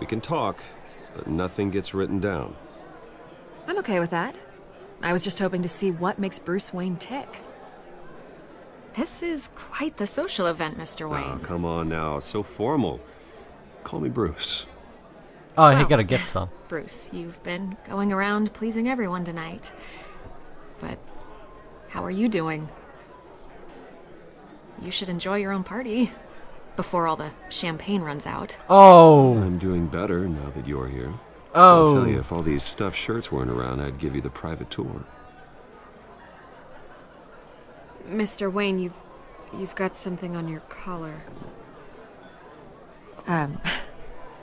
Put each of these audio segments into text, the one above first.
can talk, but nothing gets written down. I'm okay with that. I was just hoping to see what makes Bruce Wayne tick. This is quite the social event, Mr. Wayne. Oh, come on now. So formal. Call me Bruce. Oh, he gotta get some. Bruce, you've been going around pleasing everyone tonight. But how are you doing? You should enjoy your own party before all the champagne runs out. Oh! I'm doing better now that you're here. Oh! I'll tell you, if all these stuffed shirts weren't around, I'd give you the private tour. Mr. Wayne, you've got something on your collar.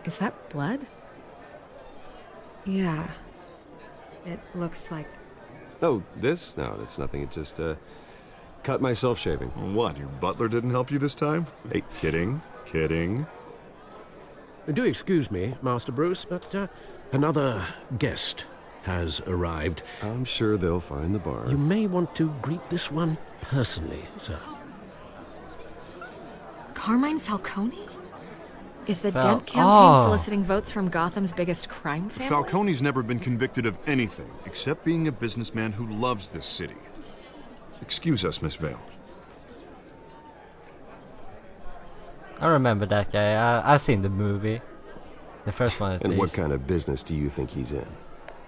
Is that blood? Yeah. It looks like... Oh, this? No, that's nothing. It just, cut myself shaving. What, your butler didn't help you this time? Hey, kidding. Do excuse me, Master Bruce, but another guest has arrived. I'm sure they'll find the bar. You may want to greet this one personally, sir. Carmine Falcone? Is the Fal- Dent campaign Oh. soliciting votes from Gotham's biggest crime family? Falcone's never been convicted of anything except being a businessman who loves this city. Excuse us, Miss Vale. I remember that guy. I've seen the movie. The first one at And least. what kind of business do you think he's in?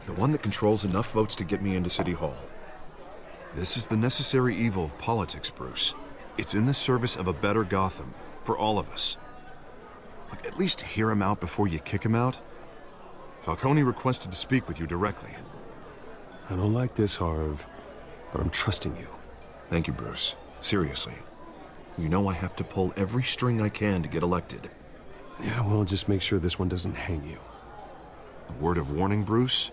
The one that controls enough votes to get me into City Hall. This is the necessary evil of politics, Bruce. It's in the service of a better Gotham, for all of us. Look, at least hear him out before you kick him out. Falcone requested to speak with you directly. I don't like this, Harv, but I'm trusting you. Thank you, Bruce. Seriously. You know I have to pull every string I can to get elected. Yeah, well, just make sure this one doesn't hang you. A word of warning, Bruce?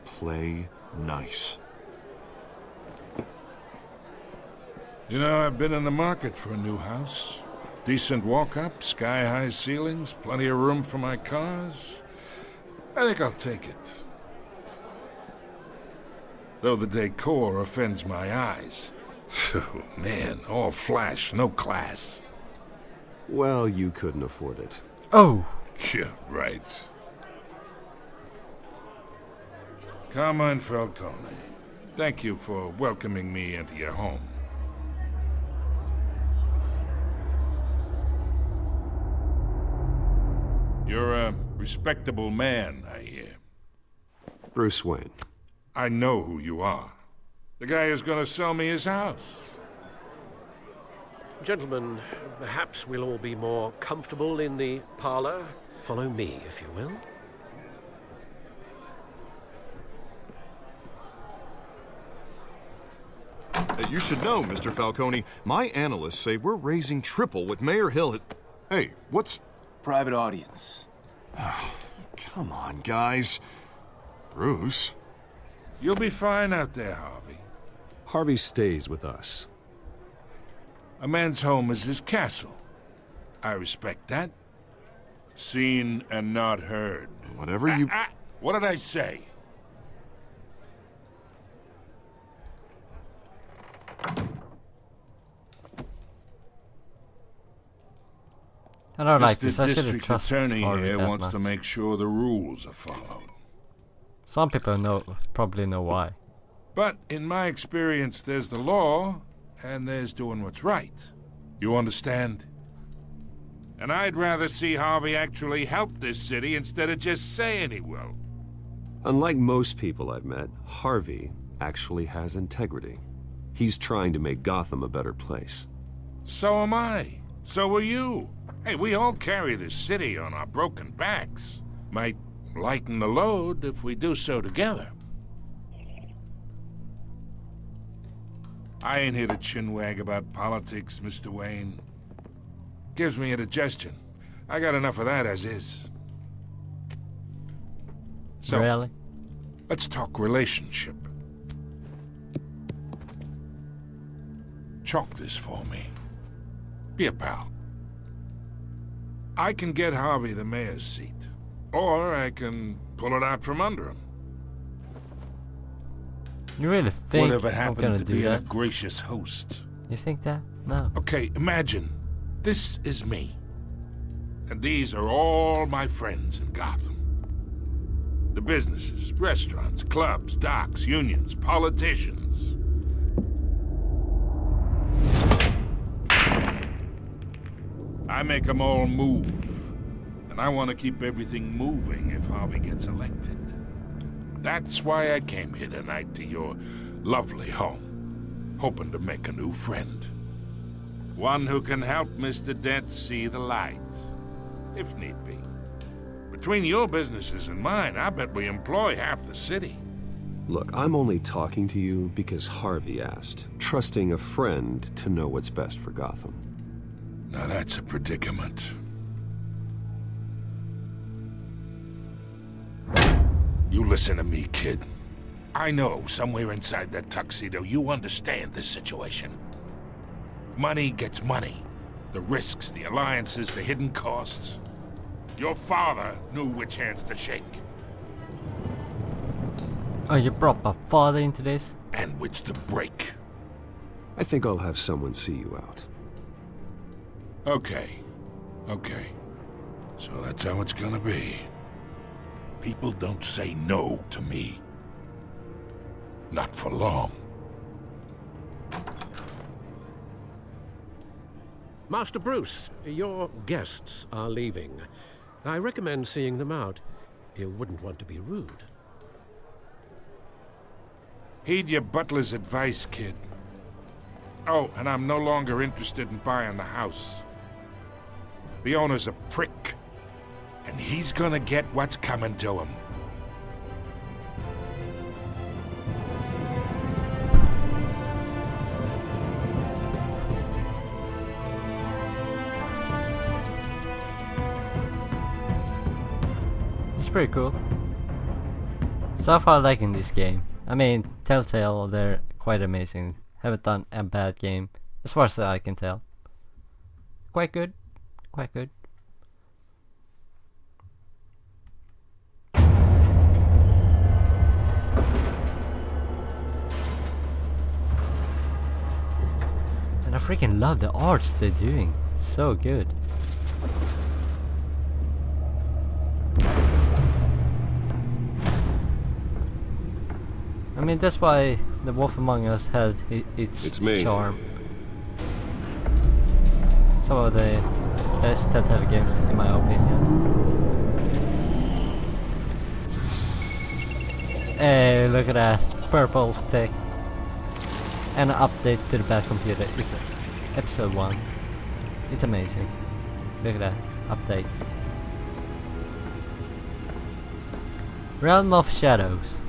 Play nice. You know, I've been in the market for a new house. Decent walk-up, sky-high ceilings, plenty of room for my cars. I think I'll take it. Though the decor offends my eyes. Oh, man, all flash, no class. Well, you couldn't afford it. Oh! Yeah, right. Carmine Falcone, thank you for welcoming me into your home. You're a respectable man, I hear. Bruce Wayne. I know who you are. The guy who's gonna sell me his house. Gentlemen, perhaps we'll all be more comfortable in the parlor. Follow me, if you will. You should know, Mr. Falcone, my analysts say we're raising triple what Mayor Hill had... Hey, what's... Private audience. Come on, guys. Bruce? You'll be fine out there, Harvey. Harvey stays with us. A man's home is his castle. I respect that. Seen and not heard. Whatever you... What did I say? I don't like Mr. this. I should have District trusted Attorney Harvey here that wants much. to make sure the rules are followed. Some people probably know why. But in my experience, there's the law, and there's doing what's right. You understand? And I'd rather see Harvey actually help this city instead of just saying he will. Unlike most people I've met, Harvey actually has integrity. He's trying to make Gotham a better place. So am I. So are you. Hey, we all carry this city on our broken backs. Might lighten the load if we do so together. I ain't here to chinwag about politics, Mr. Wayne. Gives me indigestion. I got enough of that as is. So, Really? let's talk relationship. Chalk this for me. Be a pal. I can get Harvey the mayor's seat, or I can pull it out from under him. You really think Whatever I'm happened gonna to do being a that? gracious host? You think that? No. Okay, imagine. This is me. And these are all my friends in Gotham. The businesses, restaurants, clubs, docks, unions, politicians. I make them all move. And I want to keep everything moving if Harvey gets elected. That's why I came here tonight to your lovely home, hoping to make a new friend. One who can help Mr. Dent see the light, if need be. Between your businesses and mine, I bet we employ half the city. Look, I'm only talking to you because Harvey asked, trusting a friend to know what's best for Gotham. Now that's a predicament. You listen to me, kid. I know somewhere inside that tuxedo you understand this situation. Money gets money. The risks, the alliances, the hidden costs. Your father knew which hands to shake. Oh, you brought my father into this? And which to break. I think I'll have someone see you out. Okay. Okay. So that's how it's gonna be. People don't say no to me. Not for long. Master Bruce, your guests are leaving. I recommend seeing them out. You wouldn't want to be rude. Heed your butler's advice, kid. Oh, and I'm no longer interested in buying the house. The owner's a prick, and he's gonna get what's coming to him. It's pretty cool. So far liking this game. I mean, Telltale, they're quite amazing. Haven't done a bad game, as far as I can tell. Quite good. Quite good. And I freaking love the arts they're doing. It's so good. I mean, that's why The Wolf Among Us had its It's me. charm. Some of the best Telltale games, in my opinion. Hey, look at that. Purple tech. And an update to the bad computer. It's episode 1. It's amazing. Look at that. Update. Realm of Shadows.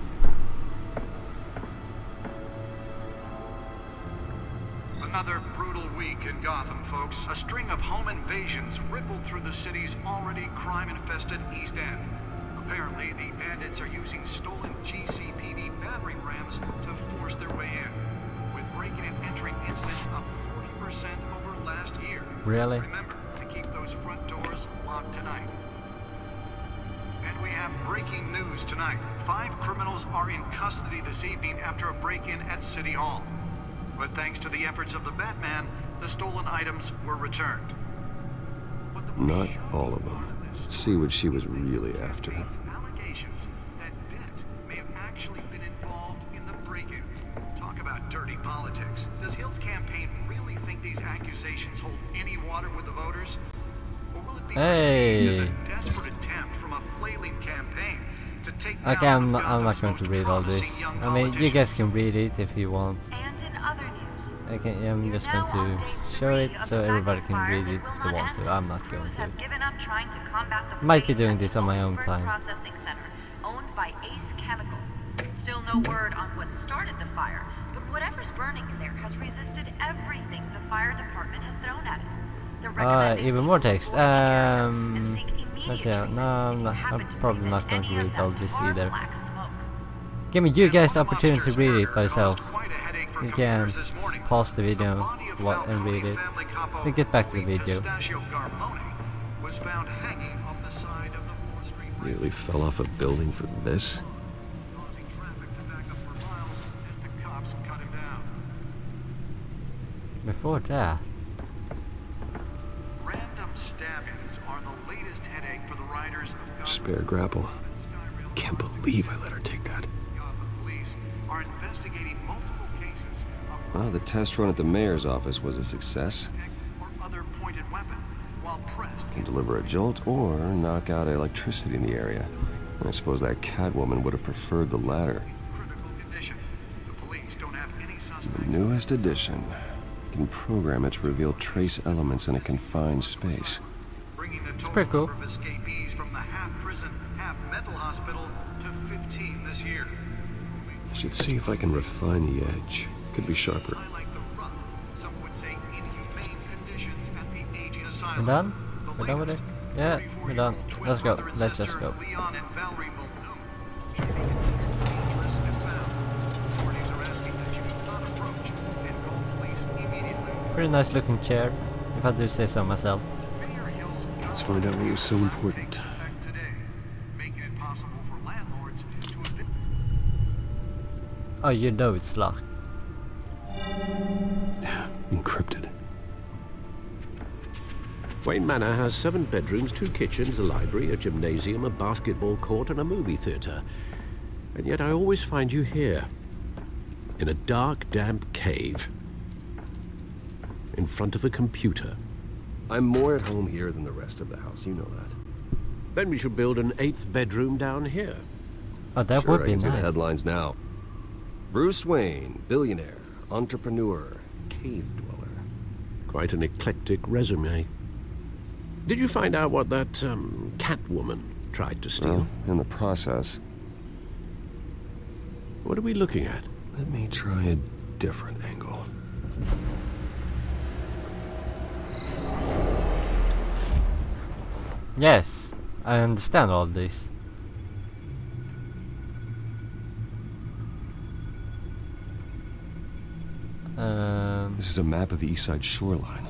Another brutal week in Gotham, folks. A string of home invasions rippled through the city's already crime-infested East End. Apparently, the bandits are using stolen GCPD battering rams to force their way in, with breaking and entering incidents up 40% over last year. Really? Remember to keep those front doors locked tonight. And we have breaking news tonight. 5 criminals are in custody this evening after a break-in at City Hall. But thanks to the efforts of the Batman, the stolen items were returned. What the Not police all of them. Let's see what she was really after. allegations that Dent may have actually been involved in the break-in. Talk about dirty politics. Does Hill's campaign really think these accusations hold any water with the voters? Or will it be perceived as a desperate attempt from a flailing campaign to take down Okay, I'm one of not Gotham's going to most read all this. promising young I mean, you guys politicians? can read it if you want. And in other news, Okay, I'm just going to show it so everybody can read it if they want to. I'm not going crews to. have given up trying to combat the Might be blaze doing at the this on my own Owensburg time. Processing Center, owned by Ace Chemical. Still no word on what started the fire, but whatever's burning in there has resisted everything the fire department has thrown at it. They're recommending Even more people text. avoid the area and seek immediate Let's see. No, treatment I'm if not. you happen I'm to probably breathe not in going to any of read all that this dark either. black smoke. Giving you guys the One opportunity to upstairs read it murder by yourself. caused quite a headache for You can computers this morning. pause the The video body of and read Falcone it. family capo Then get back to the Louis video. Pistachio Garmone was found hanging off the side of the 4th Street Bridge, Nearly fell off a building for this. causing traffic to back up for miles as the cops cut him down. Before death. Random stabbings are the latest headache for the riders of Gotham. Spare grapple. Can't believe I let her take that. Gotham police are investigating multiple cases of Well, the test run at the mayor's office was a success. or other pointed weapon while pressed. Can deliver a jolt or knock out electricity in the area. I suppose that Catwoman would have preferred the latter. Critical condition. The police don't have any suspects. The newest edition. Can program it to reveal trace elements in a confined space. Bringing the total pretty cool. number of escapees from the half-prison, half-mental hospital to 15 this year. I should see if I can refine the edge. Could be sharper. Highlight the rough, some would say inhumane conditions at the aging We're asylum. done? The We're done with it? latest, Yeah, we're done. 34-year-old twin Let's go. brother and Let's just sister, go. Leon and Valerie Muldoon, should be considered dangerous if found. Authorities are asking that you do not approach and call police immediately. Pretty nice looking chair, if I do say so myself. Mayor Hill's Let's find out what was so important. takes effect today, making it possible for landlords to evict. Oh, you know it's locked. Encrypted. Wayne Manor has 7 bedrooms, 2 kitchens, a library, a gymnasium, a basketball court, and a movie theatre. And yet I always find you here, in a dark, damp cave, in front of a computer. I'm more at home here than the rest of the house, you know that. Then we should build an 8th bedroom down here. Oh, that Sure, would I be can see the nice. headlines now. Bruce Wayne, billionaire, entrepreneur, cave dweller. Quite an eclectic resume. Did you find out what that Catwoman tried to steal? Well, in the process, What are we looking at? let me try a different angle. Yes, I understand all this. This is a map of the east side shoreline.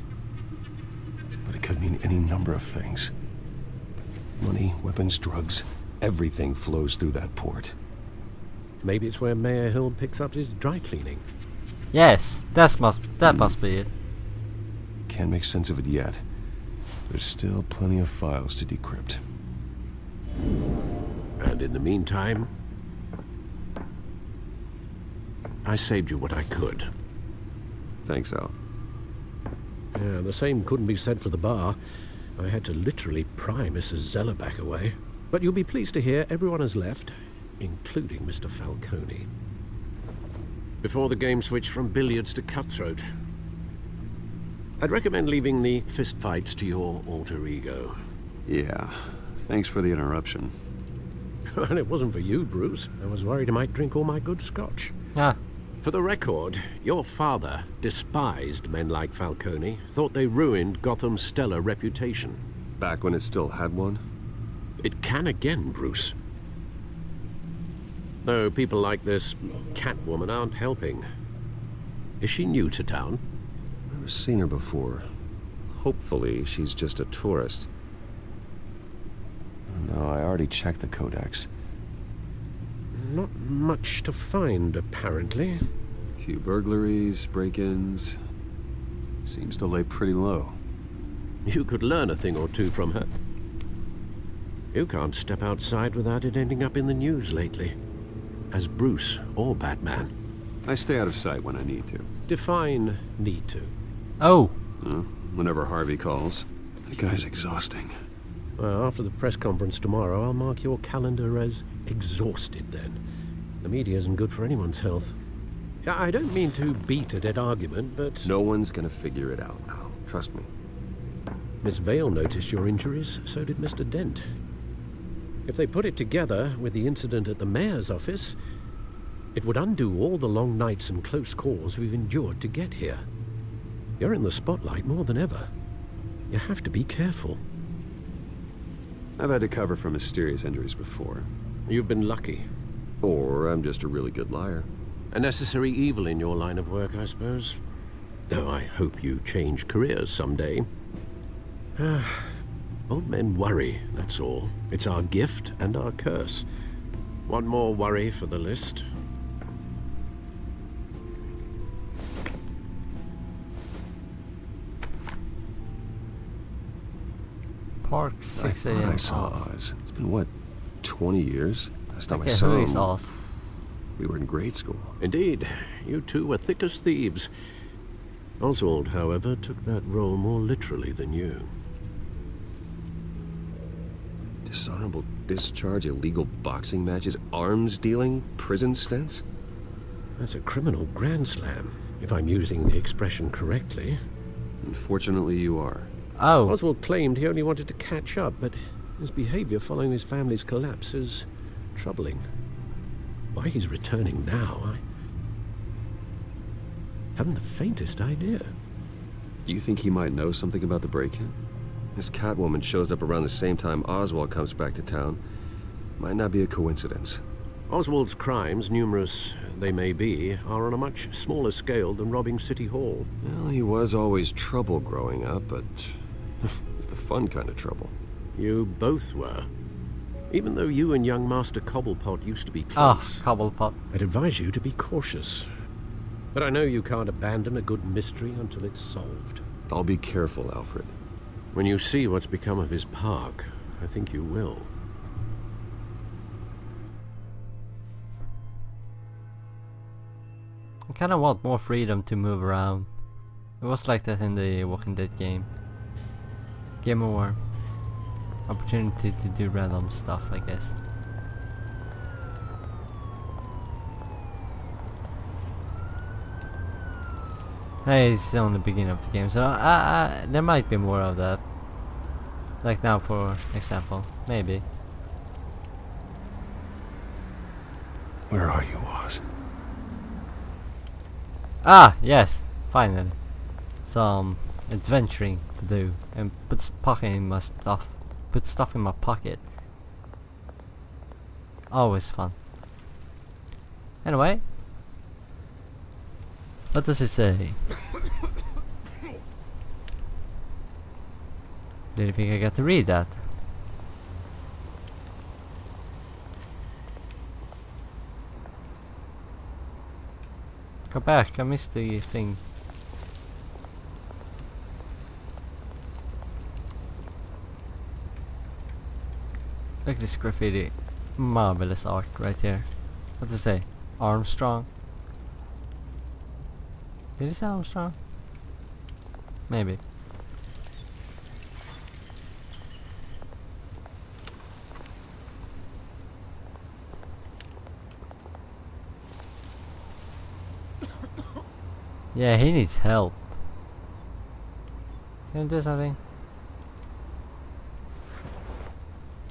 But it could mean any number of things. Money, weapons, drugs, everything flows through that port. Maybe it's where Mayor Hill picks up his dry cleaning. Yes, that must be it. Can't make sense of it yet. There's still plenty of files to decrypt. And in the meantime, I saved you what I could. Thanks, Al. Yeah, the same couldn't be said for the bar. I had to literally pry Mrs. Zeller back away. But you'll be pleased to hear everyone has left, including Mr. Falcone. Before the game switched from billiards to cutthroat. I'd recommend leaving the fistfights to your alter ego. Yeah, thanks for the interruption. Well, it wasn't for you, Bruce. I was worried I might drink all my good scotch. Ah, For the record, your father despised men like Falcone, thought they ruined Gotham's stellar reputation. Back when it still had one? It can again, Bruce. Though people like this Catwoman aren't helping. Is she new to town? Never seen her before. Hopefully, she's just a tourist. No, I already checked the codex. Not much to find, apparently. Few burglaries, break-ins. Seems to lay pretty low. You could learn a thing or two from her. You can't step outside without it ending up in the news lately. As Bruce or Batman. I stay out of sight when I need to. Define need to. oh, Whenever Harvey calls. That guy's exhausting. Well, after the press conference tomorrow, I'll mark your calendar as exhausted then. The media isn't good for anyone's health. Yeah, I don't mean to beat a dead argument, but No one's gonna figure it out now. Trust me. Miss Vale noticed your injuries, so did Mr. Dent. If they put it together with the incident at the mayor's office, it would undo all the long nights and close calls we've endured to get here. You're in the spotlight more than ever. You have to be careful. I've had to cover for mysterious injuries before. You've been lucky. Or I'm just a really good liar. A necessary evil in your line of work, I suppose. Though I hope you change careers someday. Old men worry, that's all. It's our gift and our curse. One more worry for the list. Park I 6 thought a.m. I saw Oz. It's been, what, 20 years? Last time I Okay, saw who him, is Oz? we were in grade school. Indeed, you two were thick as thieves. Oswald, however, took that role more literally than you. Dishonorable discharge, illegal boxing matches, arms dealing, prison stints? That's a criminal grand slam, if I'm using the expression correctly. Unfortunately, you are. Oh, Oswald claimed he only wanted to catch up, but his behavior following his family's collapse is troubling. Why he's returning now, I haven't the faintest idea. Do you think he might know something about the break-in? This Catwoman shows up around the same time Oswald comes back to town. Might not be a coincidence. Oswald's crimes, numerous they may be, are on a much smaller scale than robbing City Hall. Well, he was always trouble growing up, but it's the fun kind of trouble. You both were. Even though you and young Master Cobblepot used to be close, ah, Cobblepot. I'd advise you to be cautious. But I know you can't abandon a good mystery until it's solved. I'll be careful, Alfred. When you see what's become of his park, I think you will. I kind of want more freedom to move around. It was like that in the Walking Dead game. Get more opportunity to do random stuff, I guess. Hey, it's on the beginning of the game, so there might be more of that. Like now, for example, maybe. Where are you, Oz? Ah, yes, finally. Some adventuring to do and put stuff in my stuff. Put stuff in my pocket. Always fun. Anyway, what does it say? Did you think I got to read that? Go back, I missed the thing. Look at this graffiti. Marvelous art right here. What does it say? Armstrong? Did it say Armstrong? Maybe. Yeah, he needs help. Can you do something?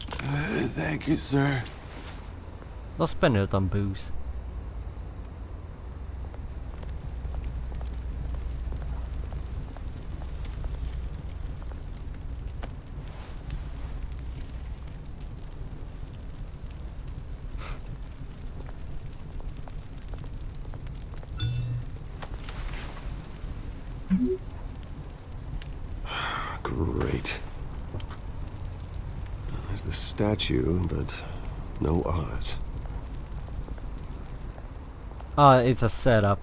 Thank you, sir. Don't spend it on booze. Great. There's the statue, but no Oz. Oh, it's a setup.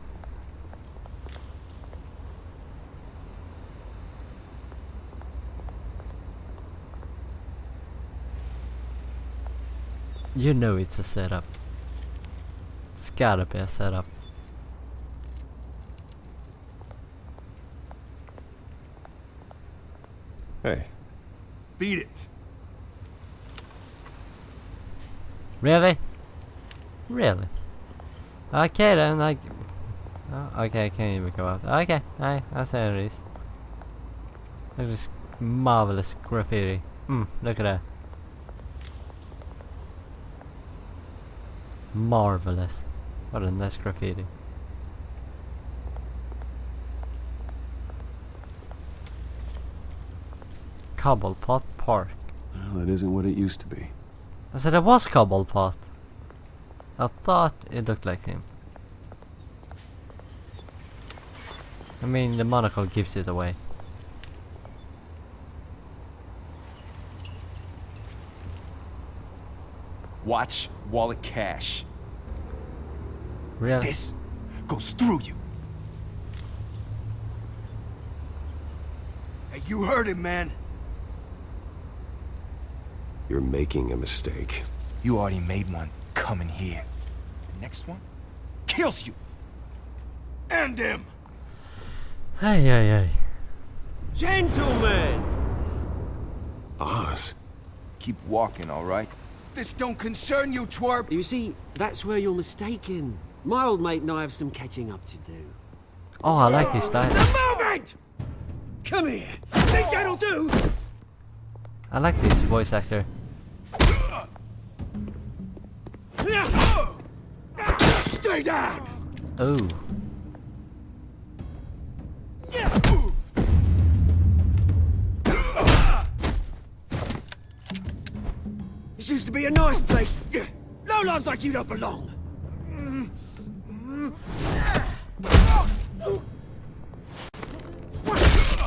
You know it's a setup. It's gotta be a setup. Hey. Beat it. Really? Really? Okay then, like... Oh, okay, I can't even go out. Okay, I say it is. Look at this marvelous graffiti. Look at that. Marvelous. What a nice graffiti. Cobblepot Park. Well, that isn't what it used to be. I said it was Cobblepot. I thought it looked like him. I mean, the monocle gives it away. Watch wallet cash. Really? This goes through you. Hey, you heard it, man. You're making a mistake. You already made one coming here. The next one kills you. And him. Ay, ay, ay. Gentlemen! Oz? Keep walking, all right? This don't concern you, twerp. You see, that's where you're mistaken. My old mate and I have some catching up to do. Oh, I like his style. The moment! Come here! Think that'll do? I like this voice actor. Stay down! Oh. This used to be a nice place. Lowlifes like you don't belong.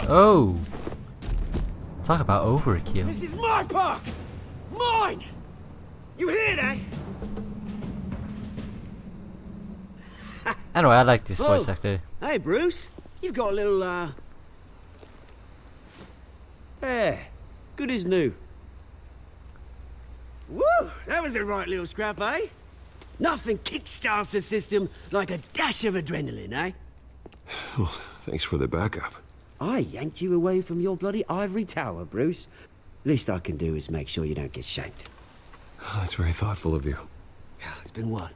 Oh. Talk about overkill. This is my park! Mine! You hear that? Anyway, I like this Oh. voice actor. Hey, Bruce. You've got a little, There. Good as new. Woo! That was a right little scrap, eh? Nothing kickstarts the system like a dash of adrenaline, eh? Well, thanks for the backup. I yanked you away from your bloody ivory tower, Bruce. Least I can do is make sure you don't get shanked. Oh, that's very thoughtful of you. It's been what?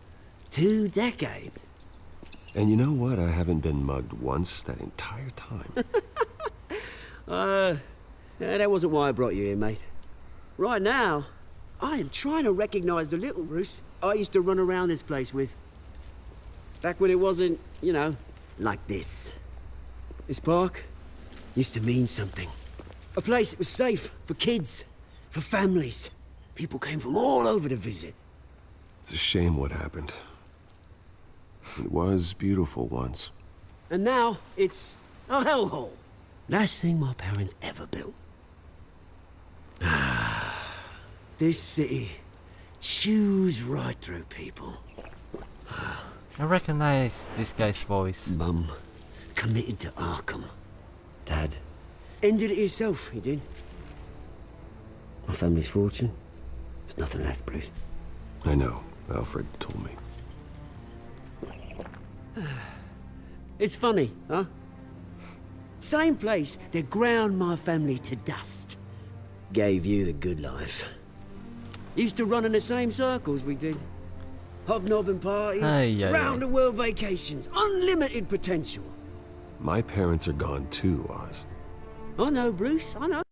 2 decades? And you know what? I haven't been mugged once that entire time. That wasn't why I brought you here, mate. Right now, I am trying to recognize the little Bruce I used to run around this place with. Back when it wasn't, you know, like this. This park used to mean something. A place that was safe for kids, for families. People came from all over to visit. It's a shame what happened. It was beautiful once. And now, it's a hellhole. Last thing my parents ever built. This city chews right through people. I recognize this guy's voice. Mum committed to Arkham. Dad ended it himself, he did. My family's fortune. There's nothing left, Bruce. I know. Alfred told me. It's funny, huh? Same place that ground my family to dust. Gave you the good life. Used to run in the same circles we did. Hobnobbing parties, round the world vacations, unlimited potential. My parents are gone too, Oz. I know, Bruce, I know.